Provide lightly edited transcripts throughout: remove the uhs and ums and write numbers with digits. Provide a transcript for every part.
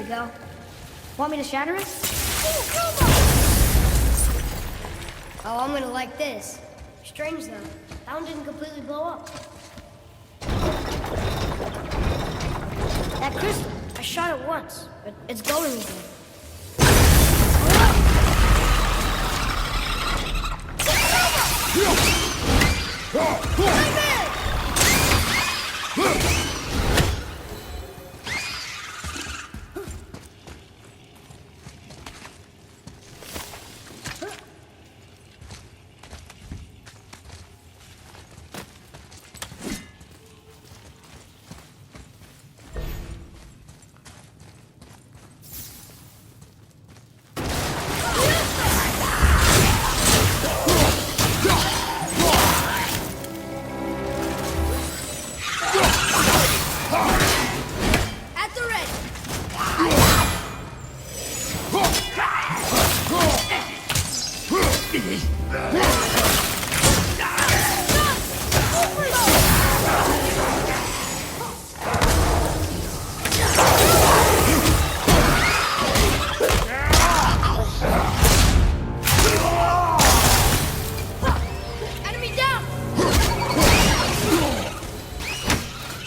go. Want me to shatter it? Oh, I'm gonna like this. Strange though, that one didn't completely blow up. That crystal, I shot it once, but it's going again.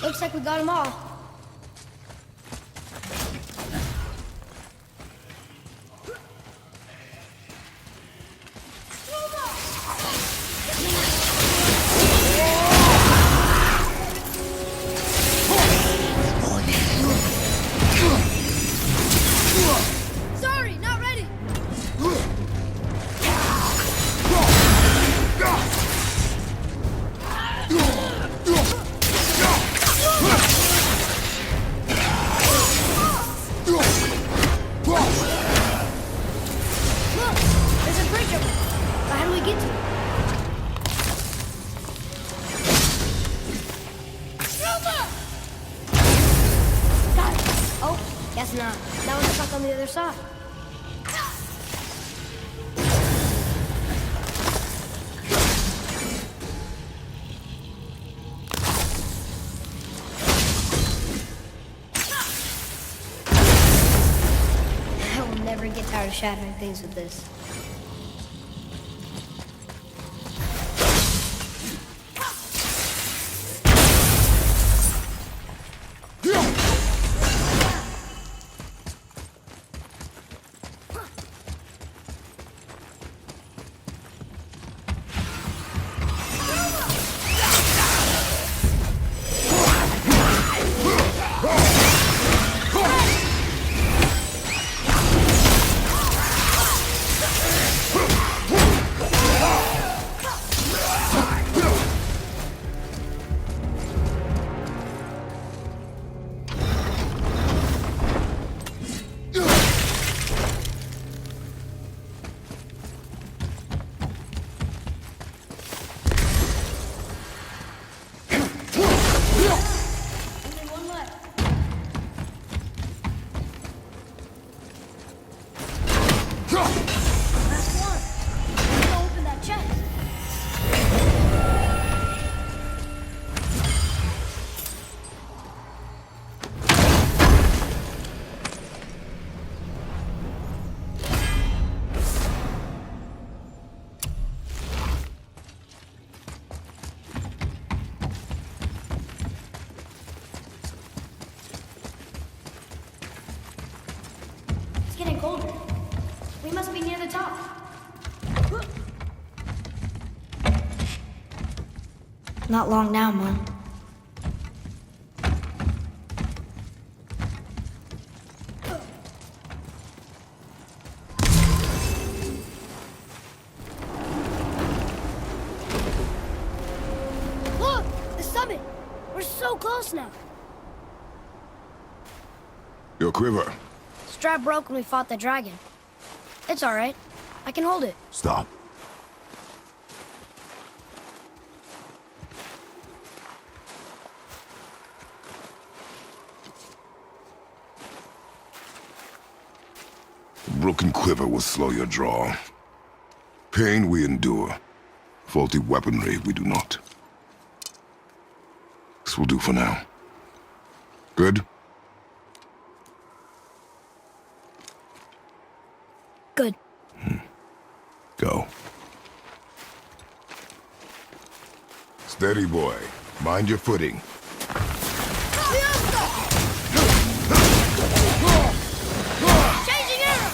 Looks like we got them all. Sorry, not ready. How do we get to it? Got it. Oh, guess not. That one's stuck on the other side. I will never get tired of shattering things with this. Getting colder. We must be near the top. Not long now, Mom. Look! The summit! We're so close now. Your quiver. Strap broke when we fought the dragon. It's all right. I can hold it. Stop. The broken quiver will slow your draw. Pain we endure. Faulty weaponry we do not. This will do for now. Good? Good. Go. Steady, boy. Mind your footing. Changing arrow!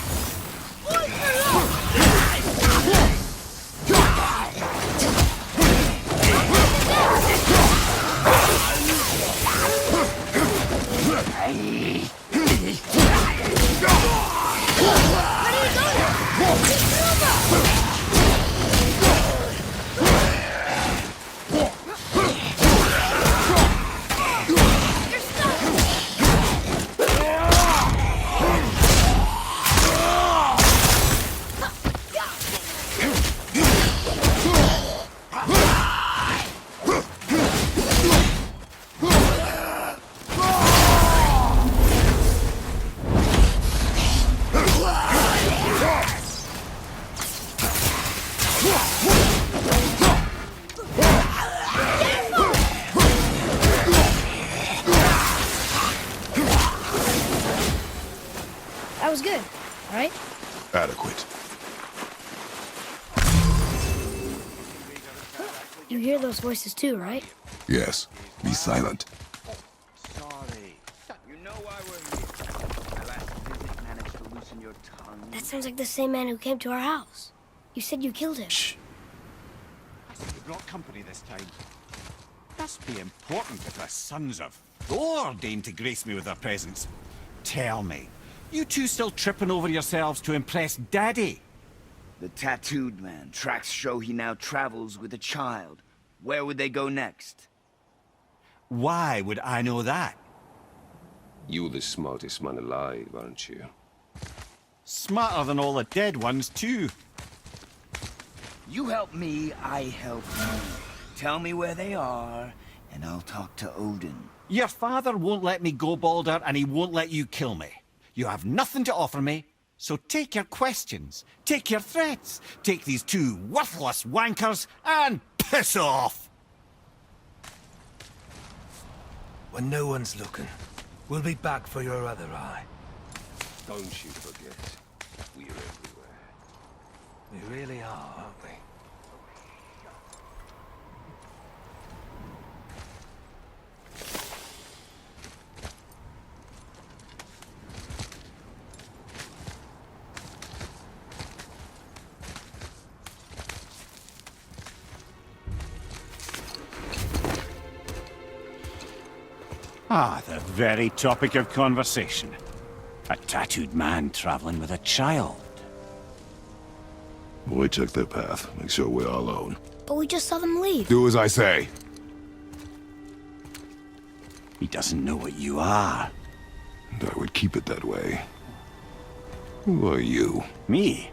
That was good, right? Adequate. You hear those voices too, right? Yes. Be silent. Sorry. You know why we're here. My last visit managed to loosen your tongue. That sounds like the same man who came to our house. You said you killed him. Shh. I see you brought company this time. Must be important if the sons of Thor deign to grace me with their presence. Tell me, you two still tripping over yourselves to impress Daddy? The tattooed man. Tracks show he now travels with a child. Where would they go next? Why would I know that? You're the smartest man alive, aren't you? Smarter than all the dead ones, too. You help me, I help you. Tell me where they are, and I'll talk to Odin. Your father won't let me go, Balder, and he won't let you kill me. You have nothing to offer me, so take your questions, take your threats, take these two worthless wankers, and piss off! When no one's looking, we'll be back for your other eye. Don't you forget, we're everywhere. We really are, aren't we? Ah, the very topic of conversation. A tattooed man traveling with a child. Boy, check their path. Make sure we're all alone. But we just saw them leave. Do as I say. He doesn't know what you are. And I would keep it that way. Who are you? Me?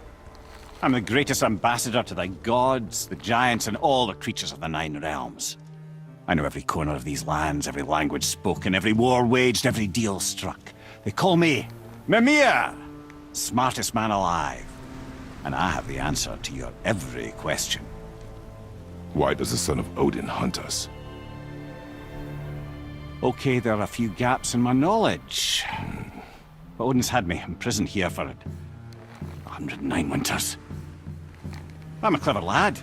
I'm the greatest ambassador to the gods, the giants, and all the creatures of the Nine Realms. I know every corner of these lands, every language spoken, every war waged, every deal struck. They call me Mimir, smartest man alive. And I have the answer to your every question. Why does the son of Odin hunt us? Okay, there are a few gaps in my knowledge. But Odin's had me imprisoned here for 109 winters. I'm a clever lad.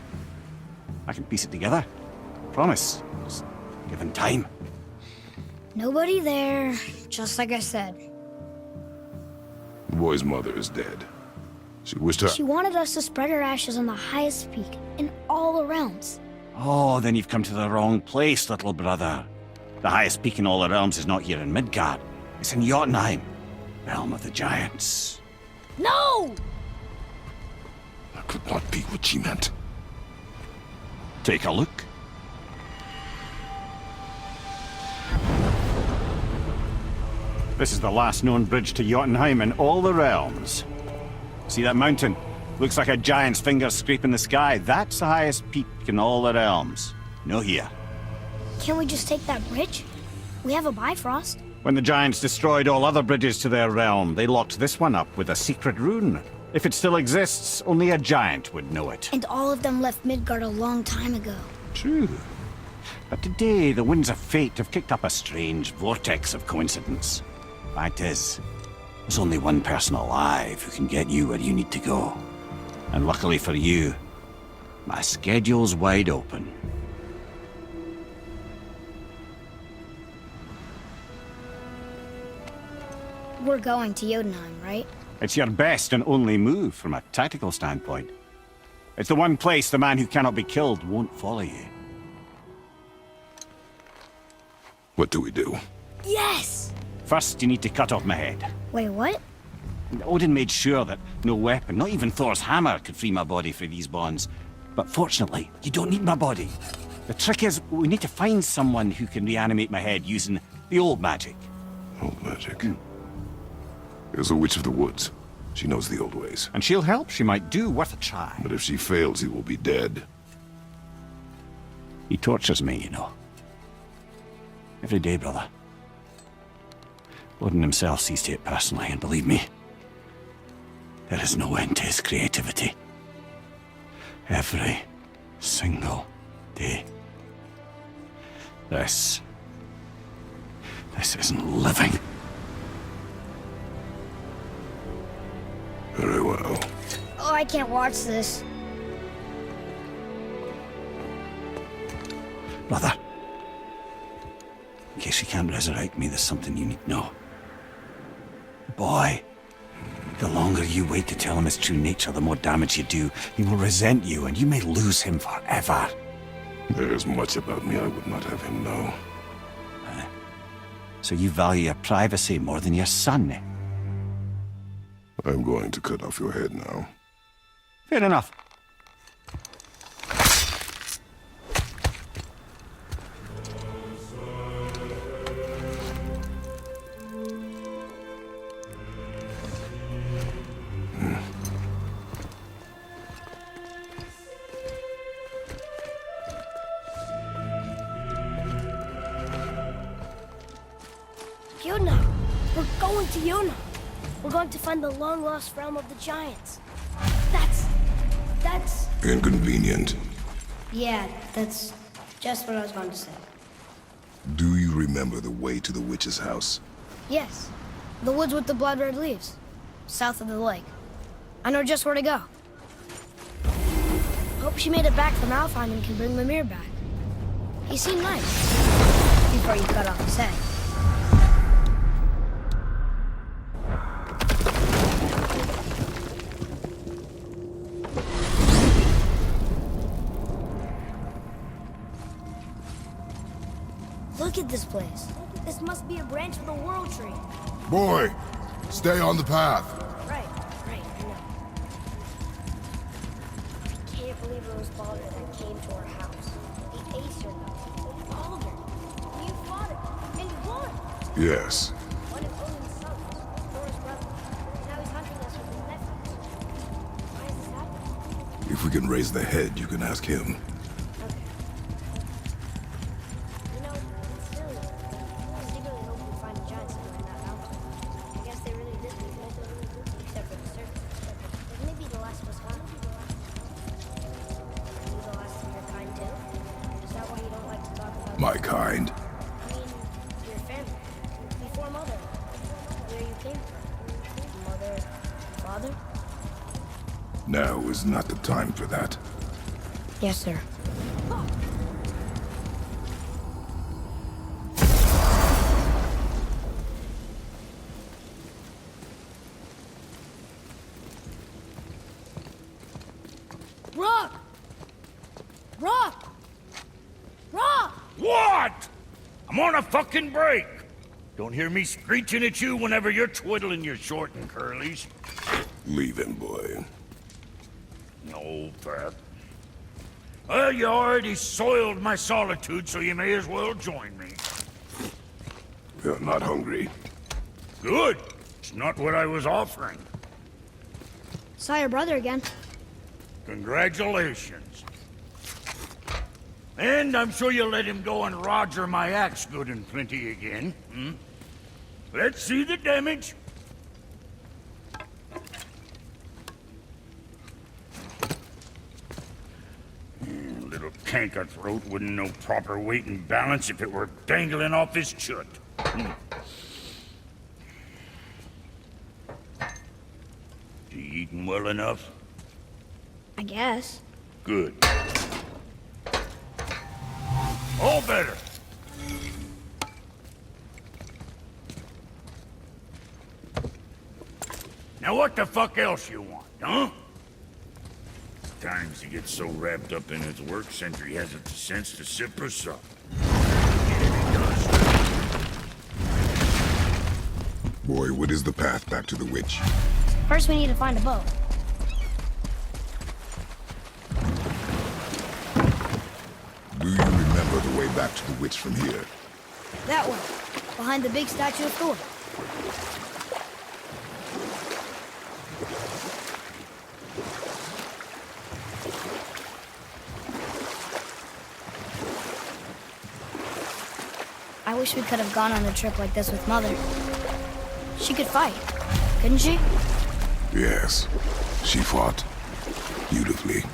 I can piece it together. Promise. Just give him time. Nobody there, just like I said. The boy's mother is dead. She wished her... She wanted us to spread her ashes on the highest peak in all the realms. Oh, then you've come to the wrong place, little brother. The highest peak in all the realms is not here in Midgard. It's in Jotunheim, realm of the giants. No! That could not be what she meant. Take a look. This is the last known bridge to Jotunheim in all the realms. See that mountain? Looks like a giant's finger scraping the sky. That's the highest peak in all the realms. No here. Can't we just take that bridge? We have a Bifrost. When the giants destroyed all other bridges to their realm, they locked this one up with a secret rune. If it still exists, only a giant would know it. And all of them left Midgard a long time ago. True. But today, the winds of fate have kicked up a strange vortex of coincidence. Fact is, the There's only one person alive who can get you where you need to go. And luckily for you, my schedule's wide open. We're going to Jotunheim, right? It's your best and only move from a tactical standpoint. It's the one place the man who cannot be killed won't follow you. What do we do? Yes! First, you need to cut off my head. Wait, what? Odin made sure that no weapon, not even Thor's hammer, could free my body from these bonds. But fortunately, you don't need my body. The trick is, we need to find someone who can reanimate my head using the old magic. Old magic. There's a witch of the woods. She knows the old ways. And she'll help. She might do worth a try. But if she fails, he will be dead. He tortures me, you know. Every day, brother. Odin himself sees to it personally, and believe me, there is no end to his creativity. Every single day. This isn't living. Very well. Oh, I can't watch this. Brother, in case you can't resurrect me, there's something you need to know. Boy, the longer you wait to tell him his true nature, the more damage you do. He will resent you, and you may lose him forever. There's much about me I would not have him know. So you value your privacy more than your son, eh? I'm going to cut off your head now. Fair enough. Jotunheim! We're going to Jotunheim! We're going to find the long-lost realm of the giants. That's... Inconvenient. Yeah, that's just what I was going to say. Do you remember the way to the witch's house? Yes. The woods with the blood-red leaves. South of the lake. I know just where to go. Hope she made it back from Alfheim and can bring Mimir back. He seemed nice. Before you cut off his head. Look at this place. This must be a branch of the World Tree. Boy, stay on the path. Right, I know. I can't believe it was Baldur that came to our house. The Acer, though. Baldur. You fought him, and you won. Yes. One of Odin's sons, Thor's brother. Now he's hunting us with his nephews. Why is this happening? If we can raise the head, you can ask him. My kind. I mean, your family. Before Mother. Where you came from. Mother, father? Now is not the time for that. Yes, sir. Rock! Rock! Rock! What? I'm on a fucking break. Don't hear me screeching at you whenever you're twiddling your short and curlies. Leave him, boy. No, Pat. Well, you already soiled my solitude, so you may as well join me. You're not hungry. Good. It's not what I was offering. Saw your brother again. Congratulations. And I'm sure you'll let him go and roger my axe good and plenty again. Let's see the damage. Little canker throat wouldn't know proper weight and balance if it were dangling off his chut. Doing well enough? I guess. Good. All better. Now what the fuck else you want, huh? Times he gets so wrapped up in his work, Sentry hasn't the sense to sip or sup. Boy, what is the path back to the witch? First, we need to find a boat. Do you remember the way back to the witch from here? That way, behind the big statue of Thor. I wish we could have gone on a trip like this with Mother. She could fight, couldn't she? Yes, she fought beautifully.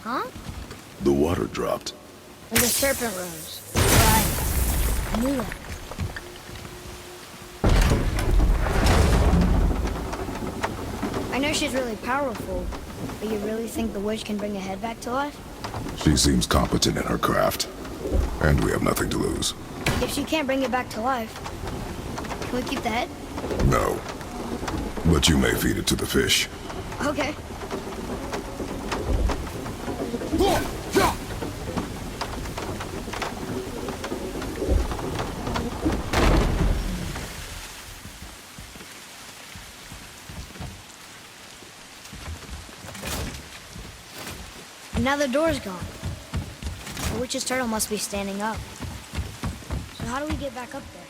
Huh? The water dropped. And the serpent rose. Right. I knew that. I know she's really powerful, but you really think the witch can bring a head back to life? She seems competent in her craft, and we have nothing to lose. If she can't bring it back to life, can we keep the head? No. But you may feed it to the fish. Okay. And now the door's gone. The witch's turtle must be standing up. So how do we get back up there?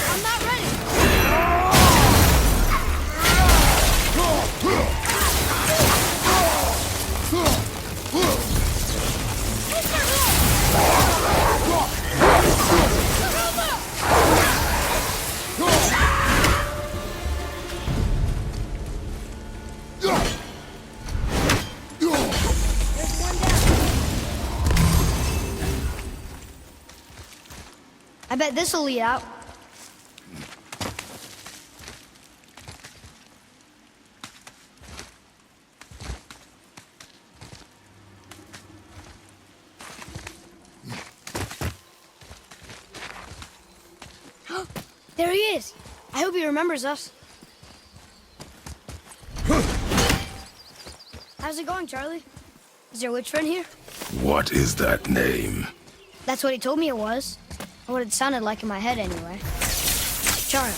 I'm not ready. There's one down. I bet this'll lead out. There he is. I hope he remembers us. How's it going, Charlie? Is there a witch friend here? What is that name? That's what he told me it was. Or what it sounded like in my head, anyway. Charlie.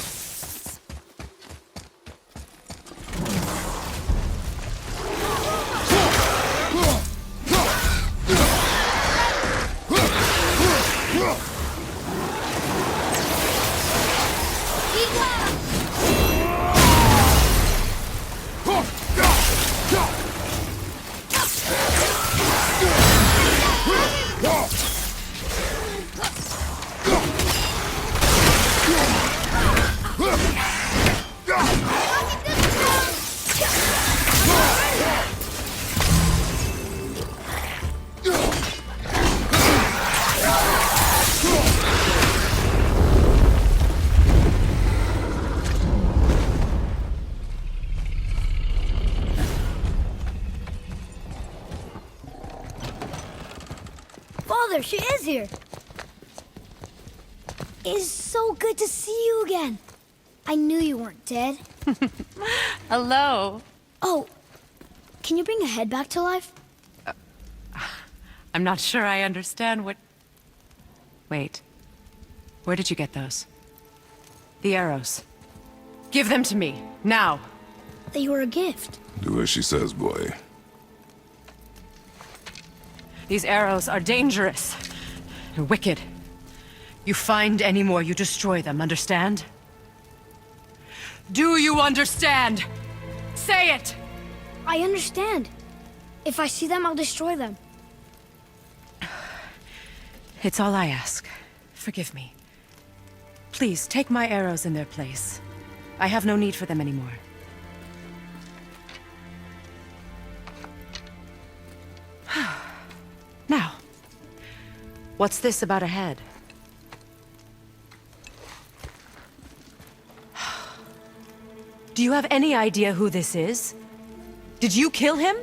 Father, she is here. It's so good to see you again. I knew you weren't dead. Hello. Oh, can you bring a head back to life? I'm not sure I understand what... Wait. Where did you get those? The arrows. Give them to me, now! They were a gift. Do as she says, boy. These arrows are dangerous. And wicked. You find any more, you destroy them, understand? Do you understand? Say it! I understand. If I see them, I'll destroy them. It's all I ask. Forgive me. Please, take my arrows in their place. I have no need for them anymore. Now, what's this about a head? Do you have any idea who this is? Did you kill him?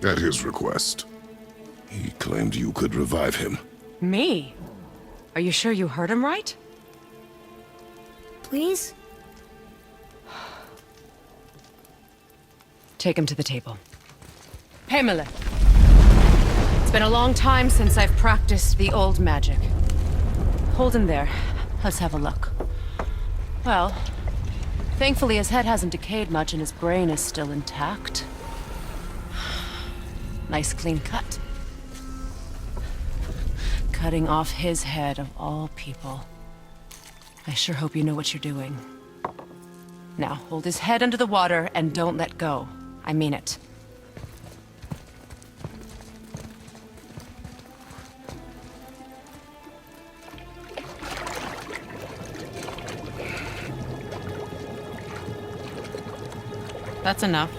At his request. He claimed you could revive him. Me? Are you sure you heard him right? Please? Take him to the table. Pamela. It's been a long time since I've practiced the old magic. Hold him there. Let's have a look. Well, thankfully his head hasn't decayed much and his brain is still intact. Nice clean cut. Cutting off his head of all people. I sure hope you know what you're doing. Now, hold his head under the water and don't let go. I mean it. That's enough.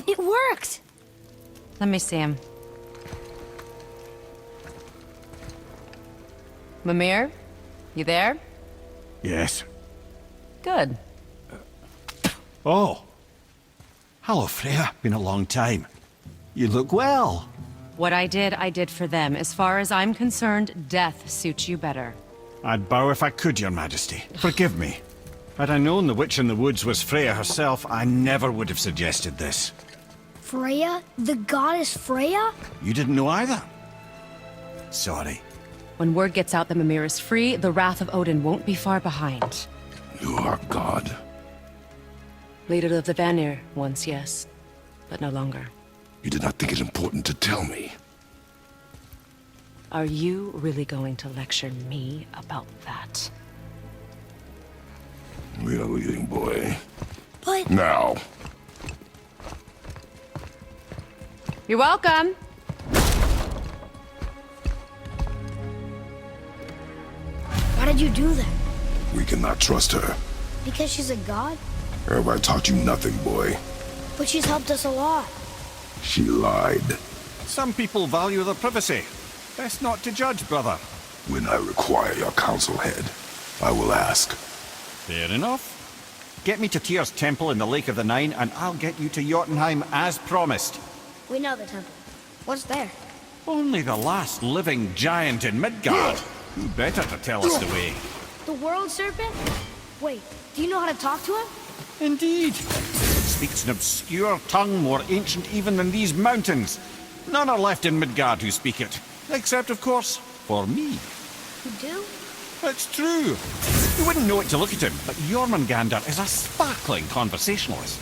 It worked! Let me see him. Mimir? You there? Yes. Good. Oh. Hello, Freya. Been a long time. You look well. What I did for them. As far as I'm concerned, death suits you better. I'd bow if I could, Your Majesty. Forgive me. Had I known the witch in the woods was Freya herself, I never would have suggested this. Freya? The goddess Freya? You didn't know either? Sorry. When word gets out that Mimir is free, the wrath of Odin won't be far behind. You are God. Leader of the Vanir, once, yes. But no longer. You did not think it important to tell me. Are you really going to lecture me about that? We are leaving, boy. But... Now. You're welcome! Why did you do that? We cannot trust her. Because she's a god? Have I taught you nothing, boy? But she's helped us a lot. She lied. Some people value their privacy. Best not to judge, brother. When I require your counsel head, I will ask. Fair enough. Get me to Tyr's temple in the Lake of the Nine, and I'll get you to Jotunheim as promised. We know the temple. What's there? Only the last living giant in Midgard. Who better to tell us the way? The world serpent? Wait, do you know how to talk to him? Indeed. Speaks an obscure tongue more ancient even than these mountains. None are left in Midgard who speak it. Except, of course, for me. You do? It's true. You wouldn't know it to look at him, but Jormungandr is a sparkling conversationalist.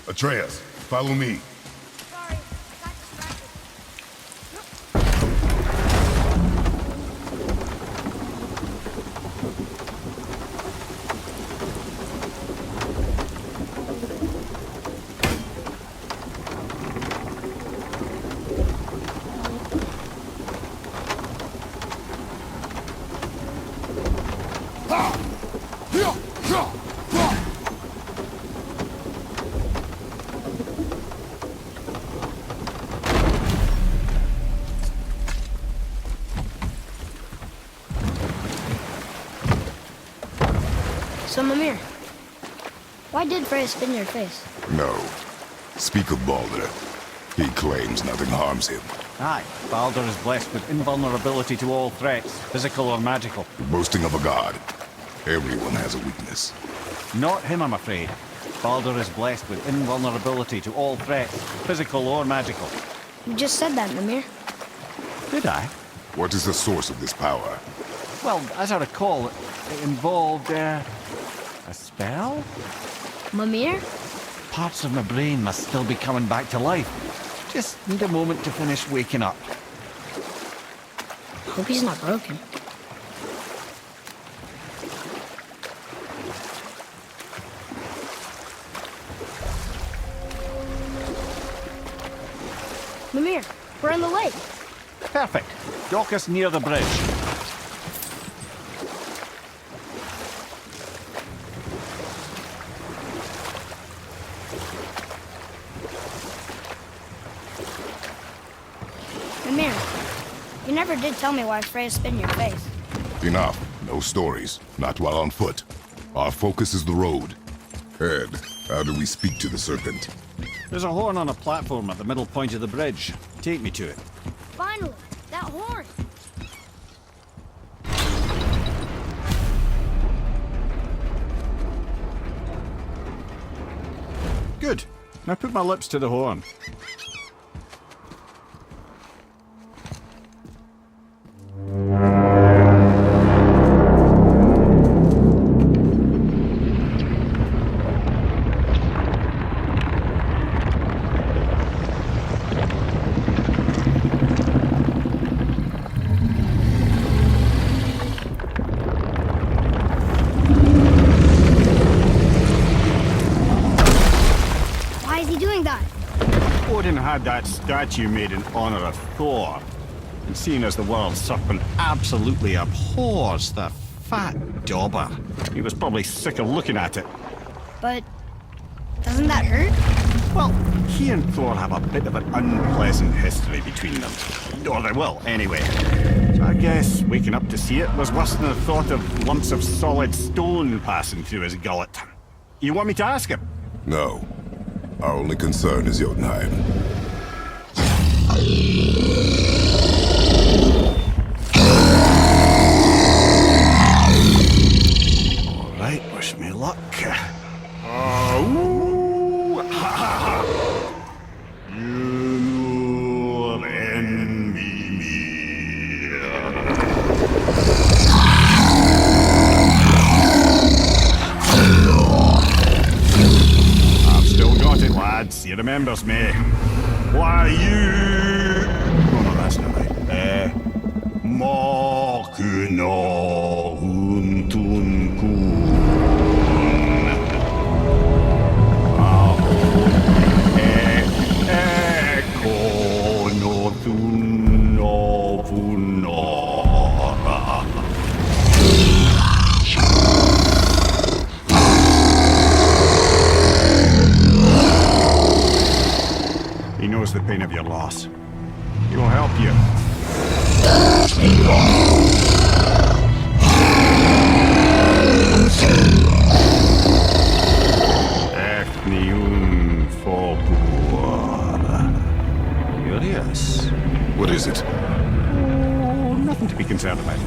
Atreus, follow me. So, Mimir, why did Freya spin your face? No. Speak of Baldur. He claims nothing harms him. Aye, Baldur is blessed with invulnerability to all threats, physical or magical. Boasting of a god. Everyone has a weakness. Not him, I'm afraid. Baldur is blessed with invulnerability to all threats, physical or magical. You just said that, Mimir. Did I? What is the source of this power? Well, as I recall, it involved, a spell? Mimir? Parts of my brain must still be coming back to life. Just need a moment to finish waking up. Hope he's not broken. Mimir, we're in the lake. Perfect. Dock us near the bridge. Mimir, you never did tell me why Freya spit in your face. Enough. No stories. Not while on foot. Our focus is the road. Ed, how do we speak to the serpent? There's a horn on a platform at the middle point of the bridge. Take me to it. Finally, that horn. Good. Now put my lips to the horn. Why is he doing that? Odin had that statue made in honor of Thor. And seeing as the world serpent absolutely abhors the fat dauber, he was probably sick of looking at it. But doesn't that hurt? Well, he and Thor have a bit of an unpleasant history between them. Or they will, anyway. So I guess waking up to see it was worse than the thought of lumps of solid stone passing through his gullet. You want me to ask him? No. Our only concern is Jotunheim. All right, wish me luck. Ooh, ha, ha, ha. Mimir and mimir. I've still got it, lads. He remembers me. Why you? Oh no, that's not right. Makuna huntun kun. He knows the pain of your loss. He will help you. Efniun Fogur. Curious. What is it? Oh, nothing to be concerned about.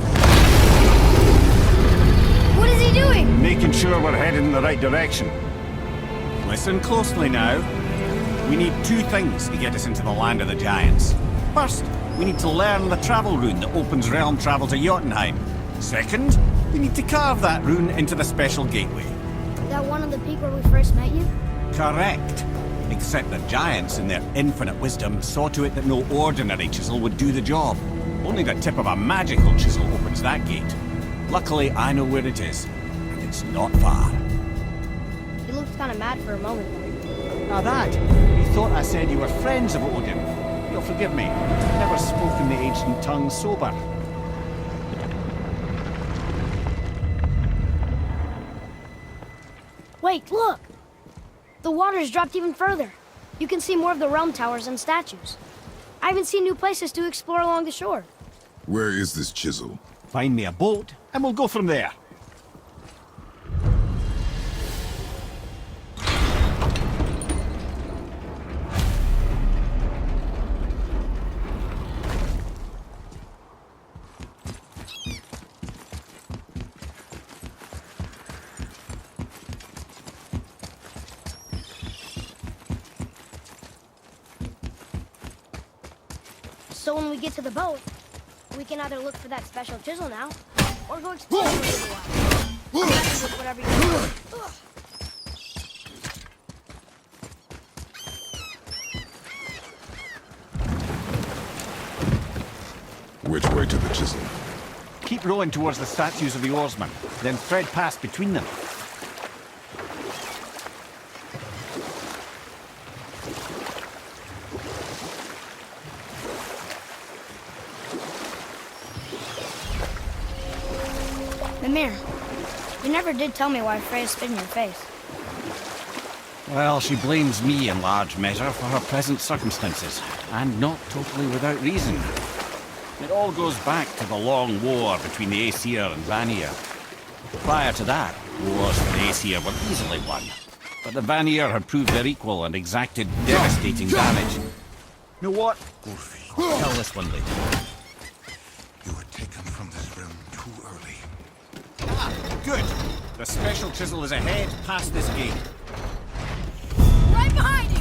What is he doing? Making sure we're headed in the right direction. Listen closely now. We need two things to get us into the land of the giants. First, we need to learn the travel rune that opens realm travel to Jotunheim. Second, we need to carve that rune into the special gateway. Is that one on the peak where we first met you? Correct. Except the giants, in their infinite wisdom, saw to it that no ordinary chisel would do the job. Only the tip of a magical chisel opens that gate. Luckily, I know where it is, and it's not far. You looked kind of mad for a moment there. Now that, you thought I said you were friends of Odin. You'll forgive me. I've never spoken the ancient tongue sober. Wait, look! The water's dropped even further. You can see more of the realm towers and statues. I even see new places to explore along the shore. Where is this chisel? Find me a boat, and we'll go from there. So when we get to the boat, we can either look for that special chisel now, or go explore for a little while. I'm happy with whatever you want. Which way to the chisel? Keep rowing towards the statues of the oarsmen, then thread past between them. Mimir, you never did tell me why Freya spit in your face. Well, she blames me in large measure for her present circumstances, and not totally without reason. It all goes back to the long war between the Aesir and Vanir. Prior to that, wars for the Aesir were easily won, but the Vanir had proved their equal and exacted devastating damage. You know what? I'll tell this one later. You were taken from this realm too early. Ah, good. The special chisel is ahead, past this gate. Right behind you!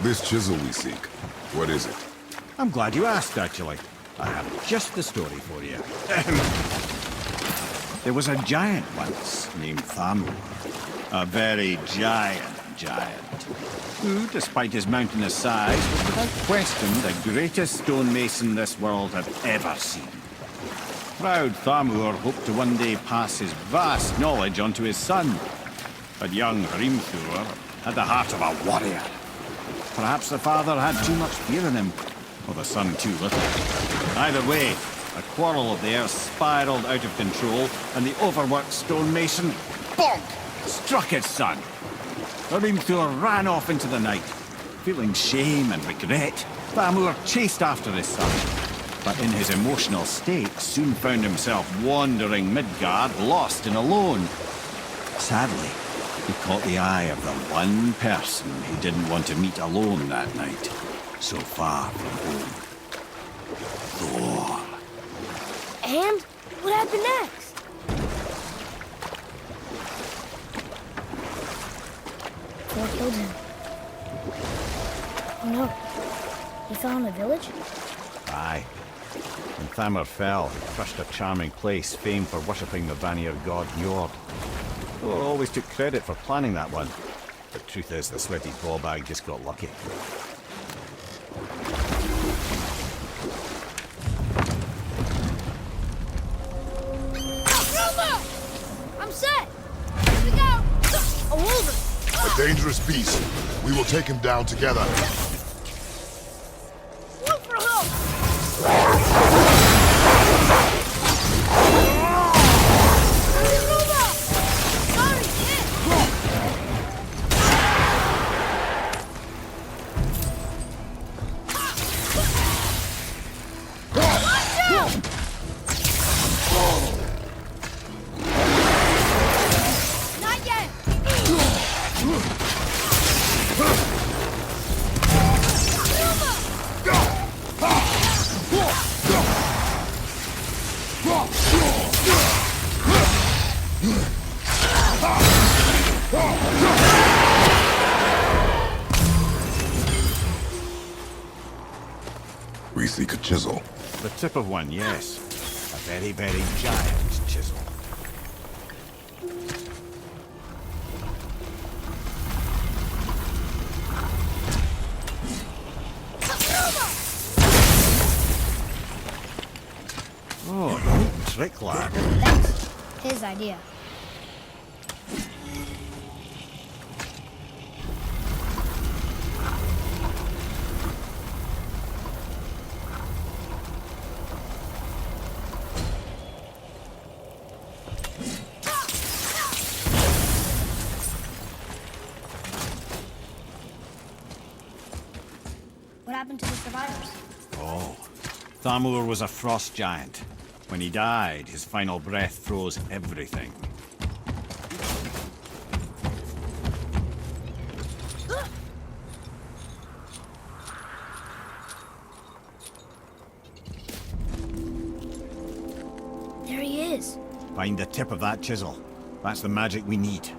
This chisel we seek, what is it? I'm glad you asked, actually. I have just the story for you. There was a giant once named Thamur. A very giant, who, despite his mountainous size, was without question the greatest stonemason this world had ever seen. Proud Thamur hoped to one day pass his vast knowledge on to his son. But young Hrimthur had the heart of a warrior. Perhaps the father had too much fear in him, or the son too little. Either way, a quarrel of theirs spiraled out of control, and the overworked stonemason, bonk, struck his son. Hrimthur ran off into the night. Feeling shame and regret, Thamur chased after his son, but in his emotional state soon found himself wandering Midgard, lost and alone. Sadly, he caught the eye of the one person he didn't want to meet alone that night, so far from home. Thor. And what happened next? Thor killed him. Oh no. He fell in the village? Aye. When Thamur fell, he crushed a charming place famed for worshipping the Vanir god Njord. Thor always took credit for planning that one. The truth is, the sweaty ballbag just got lucky. I'm set! Here we go! A wolver! Dangerous beast. We will take him down together. Look for help! Sorry, kid! Not yet! We seek a chisel. The tip of one, yes. A very, very giant chisel. Oh, trick lad. Thanks. His idea. What happened to the survivors? Oh. Thamur was a frost giant. When he died, his final breath froze everything. There he is. Find the tip of that chisel. That's the magic we need.